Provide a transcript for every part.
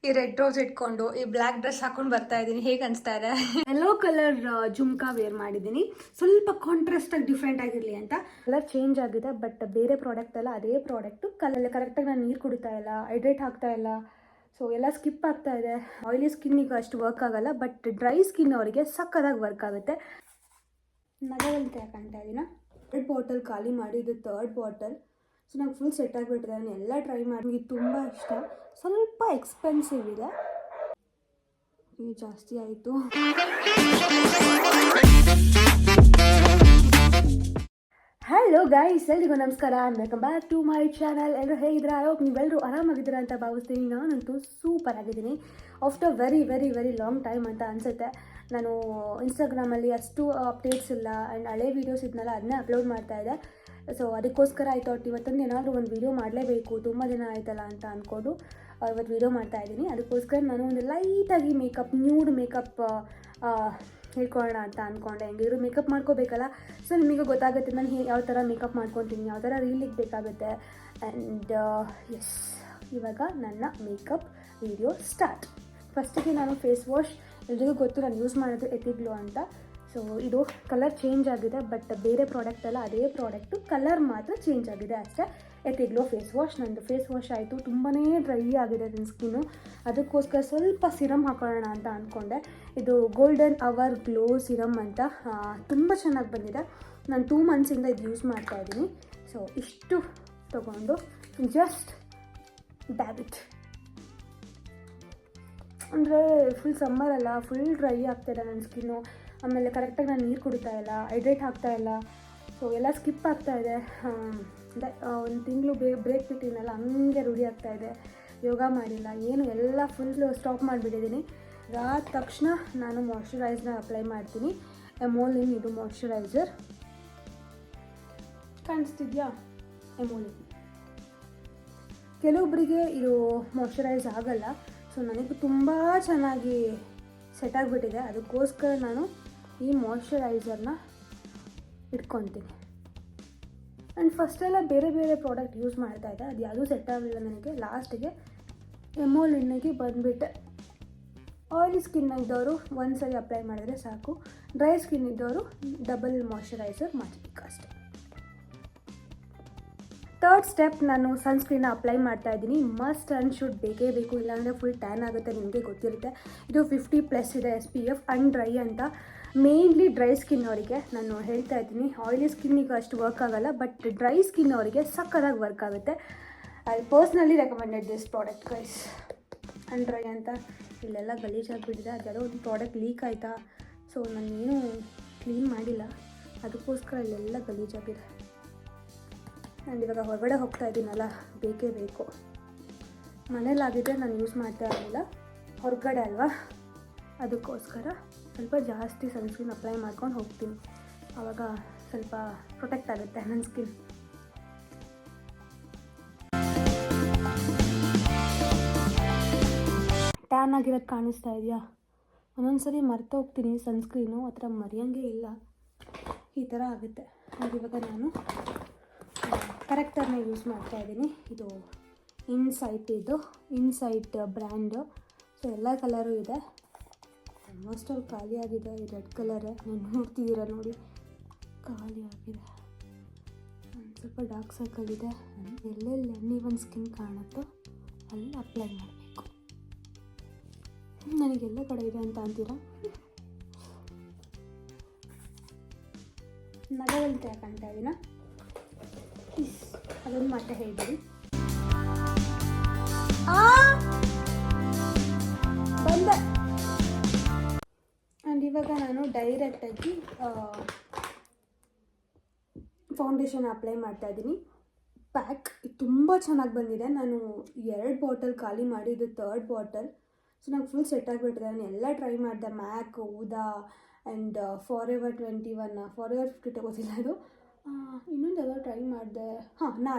ಈ red rose ಇಟ್ಕೊಂಡು ಈ ಬ್ಲ್ಯಾಕ್ ಡ್ರೆಸ್ ಹಾಕೊಂಡು ಬರ್ತಾ ಇದ್ದೀನಿ. ಹೇಗೆ ಅನಿಸ್ತಾ ಇದೆ? ಯೆಲ್ಲೋ ಕಲರ್ ಜುಮ್ಕಾ ವೇರ್ ಮಾಡಿದ್ದೀನಿ, ಸ್ವಲ್ಪ ಕಾಂಟ್ರಾಸ್ಟ್ ಆಗಿ ಡಿಫ್ರೆಂಟ್ ಆಗಿರಲಿ ಅಂತ. ಕಲರ್ ಚೇಂಜ್ ಆಗಿದೆ, ಬಟ್ ಬೇರೆ ಪ್ರಾಡಕ್ಟ್ ಅಲ್ಲ, ಅದೇ ಪ್ರಾಡಕ್ಟು. ಕಲರ್ ಕರೆಕ್ಟಾಗಿ ನಾನು ನೀರು ಕುಡಿತಾ ಇಲ್ಲ, ಹೈಡ್ರೇಟ್ ಆಗ್ತಾ ಇಲ್ಲ, ಸೊ ಎಲ್ಲ ಸ್ಕಿಪ್ ಆಗ್ತಾ ಇದೆ. ಆಯಿಲಿ ಸ್ಕಿನ್ನಿಗೆ ಅಷ್ಟು ವರ್ಕ್ ಆಗಲ್ಲ, ಬಟ್ ಡ್ರೈ ಸ್ಕಿನ್ ಅವರಿಗೆ ಸಕ್ಕದಾಗಿ ವರ್ಕ್ ಆಗುತ್ತೆ. ನಗವಂತೆ ಕಾಣ್ತಾ ಇದೀನ. 2 ಬಾಟಲ್ ಖಾಲಿ ಮಾಡಿ, ಇದು 3rd ಬಾಟಲ್. ಸೊ ನಂಗೆ ಫುಲ್ ಸೆಟ್ ಆಗಿಬಿಟ್ಟಿದೆ. ನಾನು ಎಲ್ಲ ಟ್ರೈ ಮಾಡಿ, ನನಗೆ ತುಂಬ ಇಷ್ಟ. ಸ್ವಲ್ಪ ಎಕ್ಸ್ಪೆನ್ಸಿವ್ ಇದೆ, ಜಾಸ್ತಿ ಆಯಿತು. ಹಲೋ ಗೈಸ್, ಎಲ್ರಿಗೂ ನಮಸ್ಕಾರ, welcome back to my channel. ಎಲ್ಲರೂ ಹೇಗಿದ್ದೀರಾ? ಐ ಹೋಪ್ ನೀವೆಲ್ಲರೂ ಆರಾಮಾಗಿದ್ದೀರಾ ಅಂತ ಭಾವಿಸ್ತೀನಿ. ನಾನಂತೂ ಸೂಪರ್ ಆಗಿದ್ದೀನಿ. After very very very long time ಅಂತ ಅನಿಸುತ್ತೆ. ನಾನು ಇನ್ಸ್ಟಾಗ್ರಾಮಲ್ಲಿ ಅಷ್ಟು ಅಪ್ಡೇಟ್ಸ್ ಇಲ್ಲ, ಆ್ಯಂಡ್ ಹಳೆ ವೀಡಿಯೋಸ್ ಇದನ್ನೆಲ್ಲ ಅದನ್ನೇ ಅಪ್ಲೋಡ್ ಮಾಡ್ತಾಯಿದ್ದೆ. ಸೊ ಅದಕ್ಕೋಸ್ಕರ ಐ ಥಾಟ್ ಇವತ್ತೊಂದು ಏನಾದರೂ ಒಂದು ವೀಡಿಯೋ ಮಾಡಲೇಬೇಕು, ತುಂಬ ದಿನ ಆಯ್ತಲ್ಲ ಅಂತ ಅಂದ್ಕೊಂಡು ಇವತ್ತು ವೀಡಿಯೋ ಮಾಡ್ತಾಯಿದ್ದೀನಿ. ಅದಕ್ಕೋಸ್ಕರ ನಾನು ಒಂದು ಲೈಟಾಗಿ ಮೇಕಪ್, ನ್ಯೂಡ್ ಮೇಕಪ್ ಹೇಳ್ಕೊಳ್ಳೋಣ ಅಂತ ಅಂದ್ಕೊಂಡೆ. ಹೆಂಗಿದ್ರು ಮೇಕಪ್ ಮಾಡ್ಕೋಬೇಕಲ್ಲ, ಸೊ ನಿಮಗೆ ಗೊತ್ತಾಗುತ್ತೆ ನಾನು ಯಾವ ಥರ ಮೇಕಪ್ ಮಾಡ್ಕೊತೀನಿ, ಯಾವ ಥರ ರೀಲಿಗೆ ಬೇಕಾಗುತ್ತೆ. ಆ್ಯಂಡ್ ಎಸ್, ಇವಾಗ ನನ್ನ ಮೇಕಪ್ ವಿಡಿಯೋ ಸ್ಟಾರ್ಟ್. ಫಸ್ಟಿಗೆ ನಾನು ಫೇಸ್ ವಾಶ್, ಎಲ್ರಿಗೂ ಗೊತ್ತು ನಾನು ಯೂಸ್ ಮಾಡೋದು ಎಥಿಗ್ಲೋ ಅಂತ. ಸೊ ಇದು ಕಲರ್ ಚೇಂಜ್ ಆಗಿದೆ, ಬಟ್ ಬೇರೆ ಪ್ರಾಡಕ್ಟ್ ಅಲ್ಲ, ಅದೇ ಪ್ರಾಡಕ್ಟು. ಕಲರ್ ಮಾತ್ರ ಚೇಂಜ್ ಆಗಿದೆ ಅಷ್ಟೇ. ಎಥಿಗ್ಲೋ ಫೇಸ್ ವಾಶ್. ನಂದು ಫೇಸ್ ವಾಶ್ ಆಯಿತು, ತುಂಬಾ ಡ್ರೈ ಆಗಿದೆ ನನ್ನ ಸ್ಕಿನ್ನು. ಅದಕ್ಕೋಸ್ಕರ ಸ್ವಲ್ಪ ಸಿರಮ್ ಹಾಕೊಳ್ಳೋಣ ಅಂತ ಅಂದ್ಕೊಂಡೆ. ಇದು ಗೋಲ್ಡನ್ ಅವರ್ ಗ್ಲೋ ಸಿರಮ್ ಅಂತ, ತುಂಬ ಚೆನ್ನಾಗಿ ಬಂದಿದೆ. ನಾನು 2 ಮಂತ್ಸಿಂದ ಇದು ಯೂಸ್ ಮಾಡ್ತಾಯಿದ್ದೀನಿ. ಸೊ ಇಷ್ಟು ತೊಗೊಂಡು ಜಸ್ಟ್ ಡ್ಯಾಬ್ ಇಟ್. ಅಂದರೆ ಫುಲ್ ಸಮ್ಮರ್ ಅಲ್ಲ, ಫುಲ್ ಡ್ರೈ ಆಗ್ತಾಯಿದೆ ನನ್ನ ಸ್ಕಿನ್ನು. ಆಮೇಲೆ ಕರೆಕ್ಟಾಗಿ ನಾನು ನೀರು ಕುಡಿತಾ ಇಲ್ಲ, ಹೈಡ್ರೇಟ್ ಆಗ್ತಾ ಇಲ್ಲ, ಸೊ ಎಲ್ಲ ಸ್ಕಿಪ್ ಆಗ್ತಾಯಿದೆ. ಒಂದು ತಿಂಗಳು ಬ್ರೇಕ್ ಬಿಟ್ಟಿನಲ್ಲ, ಹಂಗೆ ರೂಢಿ ಆಗ್ತಾಯಿದೆ. ಯೋಗ ಮಾಡಿಲ್ಲ, ಏನು, ಎಲ್ಲ ಫುಲ್ ಸ್ಟಾಪ್ ಮಾಡಿಬಿಟ್ಟಿದ್ದೀನಿ. ಅದಾದ ತಕ್ಷಣ ನಾನು ಮಾಯ್ಶ್ಚರೈಸ್ನ ಅಪ್ಲೈ ಮಾಡ್ತೀನಿ. ಎಮೋಲಿನ್, ಇದು ಮಾಯ್ಶ್ಚರೈಸರ್ ಕಾಣಿಸ್ತಿದ್ಯಾ? ಎಮೋಲಿನ್. ಕೆಲವೊಬ್ಬರಿಗೆ ಇದು ಮಾಯ್ಶ್ಚರೈಸ್ ಆಗಲ್ಲ, ಸೊ ನನಗೆ ತುಂಬ ಚೆನ್ನಾಗಿ ಸೆಟ್ ಆಗಿಬಿಟ್ಟಿದೆ. ಅದಕ್ಕೋಸ್ಕರ ನಾನು ಈ ಮಾಯ್ಶ್ಚರೈಸರ್ನ ಇಟ್ಕೊತೀನಿ. ಆ್ಯಂಡ್ ಫಸ್ಟೆಲ್ಲ ಬೇರೆ ಬೇರೆ ಪ್ರಾಡಕ್ಟ್ ಯೂಸ್ ಮಾಡ್ತಾಯಿದ್ದೆ, ಅದು ಯಾವುದೂ ಸೆಟ್ ಆಗಲಿಲ್ಲ ನನಗೆ. ಲಾಸ್ಟಿಗೆ ಎಮೋಲಿನ್ನಿಗೆ ಬಂದುಬಿಟ್ಟೆ. ಆಯಿಲಿ ಸ್ಕಿನ್ ಇದ್ದವರು ಒಂದು ಸರಿ ಅಪ್ಲೈ ಮಾಡಿದ್ರೆ ಸಾಕು, ಡ್ರೈ ಸ್ಕಿನ್ ಇದ್ದವರು ಡಬಲ್ ಮಾಯ್ಶ್ಚರೈಸರ್ ಮಾಡಬೇಕು ಅಷ್ಟೇ. 3rd ಸ್ಟೆಪ್, ನಾನು ಸನ್ಸ್ಕ್ರೀನ್ನ ಅಪ್ಲೈ ಮಾಡ್ತಾ ಇದ್ದೀನಿ. ಮಸ್ಟ್ ಆ್ಯಂಡ್ ಶುಡ್ ಬೇಕೇ ಬೇಕು, ಇಲ್ಲಾಂದರೆ ಫುಲ್ ಟ್ಯಾನ್ ಆಗುತ್ತೆ, ನಿಮಗೆ ಗೊತ್ತಿರುತ್ತೆ. ಇದು 50+ ಇದೆ SPF, ಆ್ಯಂಡ್ ಡ್ರೈ ಅಂತ. ಮೇಯ್ನ್ಲಿ ಡ್ರೈ ಸ್ಕಿನ್ ಅವರಿಗೆ ನಾನು ಹೇಳ್ತಾ ಇದ್ದೀನಿ. ಆಯಿಲಿ ಸ್ಕಿನ್ನಿಗೆ ಅಷ್ಟು ವರ್ಕ್ ಆಗೋಲ್ಲ, ಬಟ್ ಡ್ರೈ ಸ್ಕಿನ್ ಅವರಿಗೆ ಸಕ್ಕದಾಗಿ ವರ್ಕ್ ಆಗುತ್ತೆ. I personally recommended this product guys. And dry ಅಂತ ಇಲ್ಲೆಲ್ಲ ಗಲೀಜಾಗಿಬಿಟ್ಟಿದೆ. ಅದೆಲ್ಲ ಒಂದು ಪ್ರಾಡಕ್ಟ್ ಲೀಕ್ ಆಯಿತಾ, ಸೊ ನಾನೇನು ಕ್ಲೀನ್ ಮಾಡಿಲ್ಲ, ಅದಕ್ಕೋಸ್ಕರ ಇಲ್ಲೆಲ್ಲ ಗಲೀಜಾಗಿದೆ. ಆ್ಯಂಡ್ ಇವಾಗ ಹೊರಗಡೆ ಹೋಗ್ತಾ ಇದ್ದೀನಲ್ಲ, ಬೇಕೇ ಬೇಕು. ಮನೇಲಾಗಿದ್ದರೆ ನಾನು ಯೂಸ್ ಮಾಡ್ತಾ ಇರಲಿಲ್ಲ, ಹೊರಗಡೆ ಅಲ್ವಾ, ಅದಕ್ಕೋಸ್ಕರ ಸ್ವಲ್ಪ ಜಾಸ್ತಿ ಸನ್ಸ್ಕ್ರೀನ್ ಅಪ್ಲೈ ಮಾಡ್ಕೊಂಡು ಹೋಗ್ತೀನಿ. ಆವಾಗ ಸ್ವಲ್ಪ ಪ್ರೊಟೆಕ್ಟ್ ಆಗುತ್ತೆ ನನ್ನ ಸ್ಕಿನ್. ಟ್ಯಾನ್ ಆಗಿರೋದು ಕಾಣಿಸ್ತಾ ಇದೆಯಾ? ಒಂದೊಂದು ಸರಿ ಮರ್ತು ಹೋಗ್ತೀನಿ ಸನ್ಸ್ಕ್ರೀನು, ಆ ಥರ ಮರೆಯೋಂಗೇ ಇಲ್ಲ, ಈ ಥರ ಆಗುತ್ತೆ. ಹಾಗೆ ಇವಾಗ ನಾನು ಕರೆಕ್ಟರ್ನ ಯೂಸ್ ಮಾಡ್ತಾ ಇದ್ದೀನಿ. ಇದು ಇನ್ಸೈಟ್ ಬ್ರ್ಯಾಂಡು. ಸೊ ಎಲ್ಲ ಕಲರು ಇದೆ, ಆಲ್ಮೋಸ್ಟ್ ಅಲ್ಲಿ ಖಾಲಿ ಆಗಿದೆ. ಈ ರೆಡ್ ಕಲರೇ ನೀವು ನೋಡ್ತಿದ್ದೀರಾ ನೋಡಿ, ಖಾಲಿ ಆಗಿದೆ. ಸ್ವಲ್ಪ ಡಾರ್ಕ್ ಸರ್ಕಲ್ ಇದೆ, ಎಲ್ಲೆಲ್ಲಿ ಅನ್ಇವನ್ ಸ್ಕಿನ್ ಕಾಣುತ್ತೋ ಅಲ್ಲಿ ಅಪ್ಲೈ ಮಾಡಬೇಕು. ನನಗೆಲ್ಲ ಕಡೆ ಇದೆ ಅಂತ ಅಂತೀರಾ? ನಗವಂತೆ ಕಾಣ್ತಾ ಇದೀನ, ಅದೊಂದು ಮತ್ತೆ ಹೇಳ್ಬಿಡಿ. ಬಂದೆ. ಆ್ಯಂಡ್ ಇವಾಗ ನಾನು ಡೈರೆಕ್ಟಾಗಿ ಫೌಂಡೇಶನ್ ಅಪ್ಲೈ ಮಾಡ್ತಾ ಇದ್ದೀನಿ. ಪ್ಯಾಕ್ ತುಂಬ ಚೆನ್ನಾಗಿ ಬಂದಿದೆ. ನಾನು 2 ಬಾಟಲ್ ಖಾಲಿ ಮಾಡಿ, ಇದು 3rd ಬಾಟಲ್. ಸೊ ನಂಗೆ ಫುಲ್ ಸೆಟ್ ಆಗಿಬಿಟ್ಟಿದೆ. ನಾನು ಎಲ್ಲ ಟ್ರೈ ಮಾಡಿದೆ, ಮ್ಯಾಕ್, ಊದಾ ಆ್ಯಂಡ್ ಫಾರೆವರ್ 21, ಫಾರೆವರ್ 50 ತಗೋತಿಲ್ಲ ಅದು. ಇನ್ನೊಂದು ಯಾವಾಗ ಟ್ರೈ ಮಾಡಿದೆ,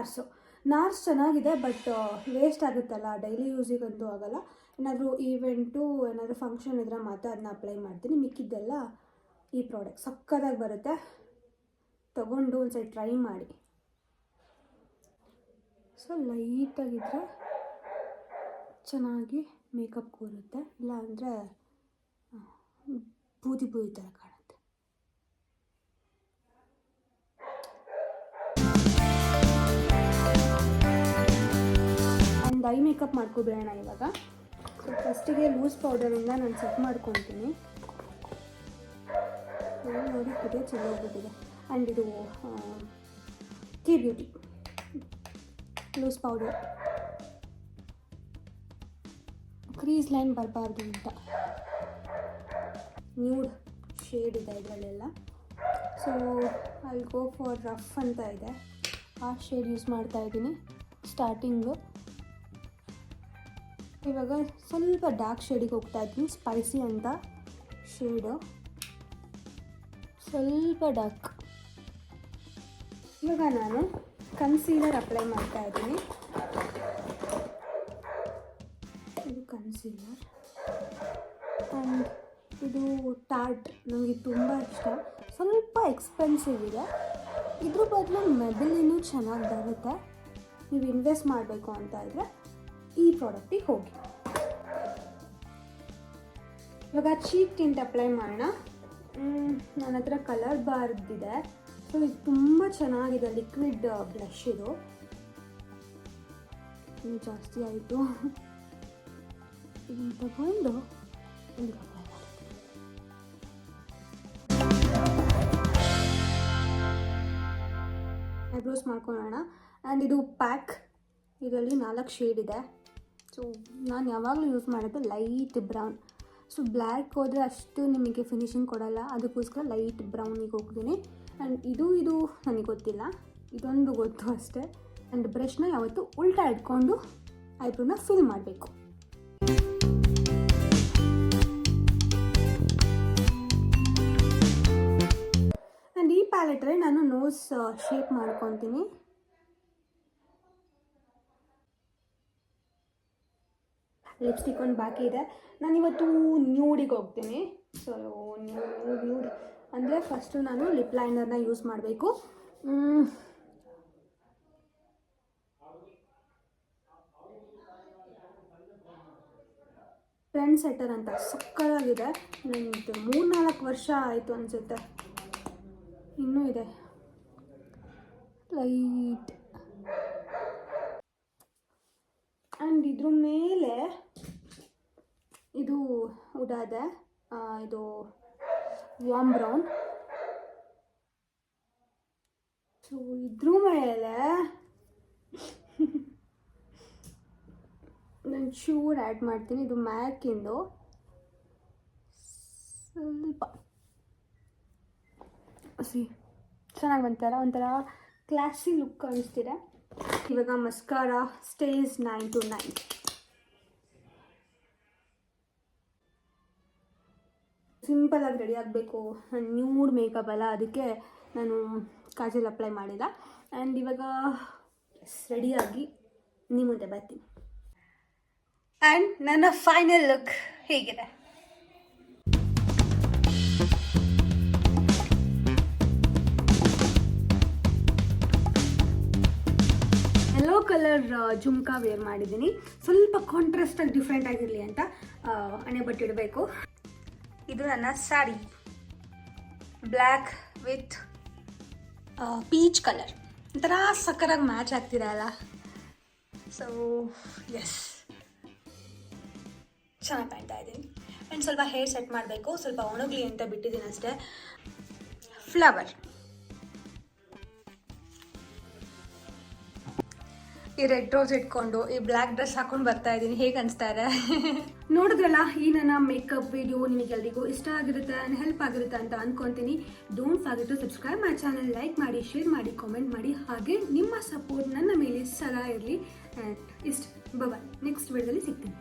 ನಾರ್ಸ್ ಚೆನ್ನಾಗಿದೆ, ಬಟ್ ವೇಸ್ಟ್ ಆಗುತ್ತಲ್ಲ, ಡೈಲಿ ಯೂಸಿಗಂತೂ ಆಗೋಲ್ಲ. ಏನಾದರೂ ಈವೆಂಟು, ಏನಾದರೂ ಫಂಕ್ಷನ್ ಇದ್ರೆ ಮಾತ್ರ ಅದನ್ನ ಅಪ್ಲೈ ಮಾಡ್ತೀನಿ. ಮಿಕ್ಕಿದ್ದೆಲ್ಲ ಈ ಪ್ರಾಡಕ್ಟ್ ಸಕ್ಕತ್ತಾಗಿ ಬರುತ್ತೆ, ತೊಗೊಂಡು ಒಂದು ಸರಿ ಟ್ರೈ ಮಾಡಿ. ಸೊ ಲೈಟಾಗಿದ್ದರೆ ಚೆನ್ನಾಗಿ ಮೇಕಪ್ ಕೂರುತ್ತೆ, ಇಲ್ಲ ಅಂದರೆ ಬೂದಿ ಬೂದಿ ಥರ ಕಾಣುತ್ತೆ. ಒಂದು ಐ ಮೇಕಪ್ ಮಾಡ್ಕೊಬಿಡೋಣ ಇವಾಗ. ಸೊ ಫಸ್ಟಿಗೆ ಲೂಸ್ ಪೌಡರಿಂದ ನಾನು ಸೆಟ್ ಮಾಡ್ಕೊತೀನಿ. ನೋಡಿ ಇದೆ ಚೆಲ್ಲೋಗ್ಬಿಟ್ಟಿದೆ. ಆ್ಯಂಡ್ ಇದು K beauty loose powder, crease line ಬರಬಾರ್ದು ಅಂತ ನ್ಯೂಡ್ ಶೇಡ್ ಇದೆ ಇದರಲ್ಲೆಲ್ಲ. ಸೊ ಅಲ್ಲಿ ಗೋ ಫಾರ್ ರಫ್ ಅಂತ ಇದೆ, ಆ ಶೇಡ್ ಯೂಸ್ ಮಾಡ್ತಾ ಇದ್ದೀನಿ ಸ್ಟಾರ್ಟಿಂಗು. ಇವಾಗ ಸ್ವಲ್ಪ ಡಾರ್ಕ್ ಶೇಡಿಗೆ ಹೋಗ್ತಾ ಇದ್ದೀನಿ, ಸ್ಪೈಸಿ ಅಂತ ಶೇಡು, ಸ್ವಲ್ಪ ಡಾರ್ಕ್. ಇವಾಗ ನಾನು ಕನ್ಸೀಲರ್ ಅಪ್ಲೈ ಮಾಡ್ತಾ ಇದ್ದೀನಿ. ಇದು ಕನ್ಸೀಲರ್ ಆ್ಯಂಡ್ ಇದು ಟಾರ್ಟ್, ನನಗೆ ತುಂಬ ಇಷ್ಟ. ಸ್ವಲ್ಪ ಎಕ್ಸ್ಪೆನ್ಸಿವ್ ಇದೆ, ಇದ್ರ ಬದಲು ಮೆಬಿಲಿನೂ ಚೆನ್ನಾಗಿ ಬರುತ್ತೆ. ನೀವು ಇನ್ವೆಸ್ಟ್ ಮಾಡಬೇಕು ಅಂತ ಇದ್ದರೆ ಈ ಪ್ರಾಡಕ್ಟಿಗೆ ಹೋಗಿ. ಇವಾಗ ಚೀಕ್ ಟಿಂಟ್ ಅಪ್ಲೈ ಮಾಡೋಣ. ನನ್ನ ಹತ್ರ ಕಲರ್ ಬಾರ್ದಿದೆ. ಸೊ ಇದು ತುಂಬ ಚೆನ್ನಾಗಿದೆ, ಲಿಕ್ವಿಡ್ ಬ್ಲಷ್ ಇದು. ಇನ್ನು ಜಾಸ್ತಿ ಆಯಿತು, ಇದನ್ನು ತಗೊಂಡು ಇಲ್ಲಿ ಅಪ್ಲೈ ಮಾಡಿ. ಐಬ್ರೋಸ್ ಮಾಡ್ಕೊಳ್ಳೋಣ. ಆ್ಯಂಡ್ ಇದು ಪ್ಯಾಕ್, ಇದರಲ್ಲಿ 4 ಶೇಡ್ ಇದೆ. ಸೊ ನಾನು ಯಾವಾಗಲೂ ಯೂಸ್ ಮಾಡೋದು ಲೈಟ್ ಬ್ರೌನ್. ಸೊ ಬ್ಲ್ಯಾಕ್ ಹೋದರೆ ಅಷ್ಟು ನಿಮಗೆ ಫಿನಿಶಿಂಗ್ ಕೊಡೋಲ್ಲ, ಅದಕ್ಕೋಸ್ಕರ ಲೈಟ್ ಬ್ರೌನಿಗೆ ಹೋಗ್ತೀನಿ. ಆ್ಯಂಡ್ ಇದು ನನಗೆ ಗೊತ್ತಿಲ್ಲ, ಇದೊಂದು ಗೊತ್ತು ಅಷ್ಟೇ. ಆ್ಯಂಡ್ ಬ್ರಷ್ನ ಯಾವತ್ತೂ ಉಲ್ಟಾ ಇಟ್ಕೊಂಡು ಐಬ್ರೋನ ಫಿಲ್ ಮಾಡಬೇಕು. ಆ್ಯಂಡ್ ಈ ಪ್ಯಾಲೆಟ್ರಲ್ಲಿ ನಾನು ನೋಸ್ ಶೇಪ್ ಮಾಡ್ಕೊತೀನಿ. ಲಿಪ್ಸ್ಟಿಕ್ ಒಂದು ಬಾಕಿ ಇದೆ. ನಾನಿವತ್ತು ನ್ಯೂಡಿಗೆ ಹೋಗ್ತೀನಿ. ಸೊ ನ್ಯೂಡ್ ಅಂದರೆ ಫಸ್ಟು ನಾನು ಲಿಪ್ ಲೈನರ್ನ ಯೂಸ್ ಮಾಡಬೇಕು. ಟ್ರೆಂಡ್ ಸೆಟ್ಟರ್ ಅಂತ ಸಕ್ಕತ್ತಾಗಿದೆ. ನನಗೆ 3-4 ವರ್ಷ ಆಯಿತು ಅನಿಸುತ್ತೆ, ಇನ್ನೂ ಇದೆ. ಲೈಟ್ ಆ್ಯಂಡ್ ಇದ್ರ ಮೇಲೆ ಇದು ಉಡಾದೆ, ಇದು ವಾಮ್ ಬ್ರೌನ್. ಸೊ ಇದ್ರ ಮೇಲೆ ನಾನು ಚೂರು ಆ್ಯಡ್ ಮಾಡ್ತೀನಿ. ಇದು ಮ್ಯಾಕಿಂದು ಸ್ವಲ್ಪ ಚೆನ್ನಾಗಿ ಒಂಥರ ಕ್ಲಾಸಿ ಲುಕ್ ಕಾಣಿಸ್ತಿದೆ. ಇವಾಗ ಮಸ್ಕಾರಾ ಸ್ಟೇಸ್ 9 to 9. ಸಿಂಪಲಾಗಿ ರೆಡಿ ಆಗಬೇಕು, ನ್ಯೂಡ್ ಮೇಕಪ್ ಅಲ್ಲ, ಅದಕ್ಕೆ ನಾನು ಕಾಜಲ್ ಅಪ್ಲೈ ಮಾಡಿಲ್ಲ. ಆ್ಯಂಡ್ ಇವಾಗ ರೆಡಿಯಾಗಿ ನಿಮ್ಮ ಮುಂದೆ ಬರ್ತೀನಿ. ಆ್ಯಂಡ್ ನನ್ನ ಫೈನಲ್ ಲುಕ್ ಹೇಗಿದೆ? ಯೆಲ್ಲೋ ಕಲರ್ ಜುಮ್ಕಾ ವೇರ್ ಮಾಡಿದ್ದೀನಿ. ಸ್ವಲ್ಪ ಕಾಂಟ್ರಾಸ್ಟಾಗಿ ಡಿಫ್ರೆಂಟ್ ಆಗಿರಲಿ ಅಂತ ಹಣೆ ಬಟ್ಟಿಡಬೇಕು. ಇದು ನನ್ನ sari, black with peach colour, ಒಂಥರ ಸಕ್ಕರಾಗಿ ಮ್ಯಾಚ್ ಆಗ್ತಿರಲ್ಲ. ಸೊ ಎಸ್, ಚೆನ್ನಾಗಿ ಕಾಣ್ತಾ ಇದ್ದೀನಿ. ಆ್ಯಂಡ್ ಸ್ವಲ್ಪ ಹೇರ್ ಸೆಟ್ ಮಾಡಬೇಕು, ಸ್ವಲ್ಪ ಒಣಗಲಿ ಅಂತ ಬಿಟ್ಟಿದ್ದೀನಿ ಅಷ್ಟೇ. ಫ್ಲವರ್, ಈ ರೆಡ್ ರೋಸ್ ಇಟ್ಕೊಂಡು ಈ ಬ್ಲ್ಯಾಕ್ ಡ್ರೆಸ್ ಹಾಕೊಂಡು ಬರ್ತಾ ಇದ್ದೀನಿ. ಹೇಗೆ ಅನಿಸ್ತಾ ಇದೆ? ನೋಡಿದ್ರಲ್ಲ, ಈ ನನ್ನ ಮೇಕಪ್ ವಿಡಿಯೋ ನಿಮಗೆಲ್ಲರಿಗೂ ಇಷ್ಟ ಆಗಿರುತ್ತೆ, ಹೆಲ್ಪ್ ಆಗಿರುತ್ತೆ ಅಂತ ಅಂದ್ಕೊತೀನಿ. Don't forget to subscribe my channel, like ಮಾಡಿ, ಶೇರ್ ಮಾಡಿ, ಕಾಮೆಂಟ್ ಮಾಡಿ. ಹಾಗೆ ನಿಮ್ಮ ಸಪೋರ್ಟ್ ನನ್ನ ಮೇಲೆ ಸದಾ ಇರಲಿ. ಇಷ್ಟು ಬಾಯ್, ನೆಕ್ಸ್ಟ್ ವಿಡಿಯೋದಲ್ಲಿ ಸಿಗ್ತೀನಿ.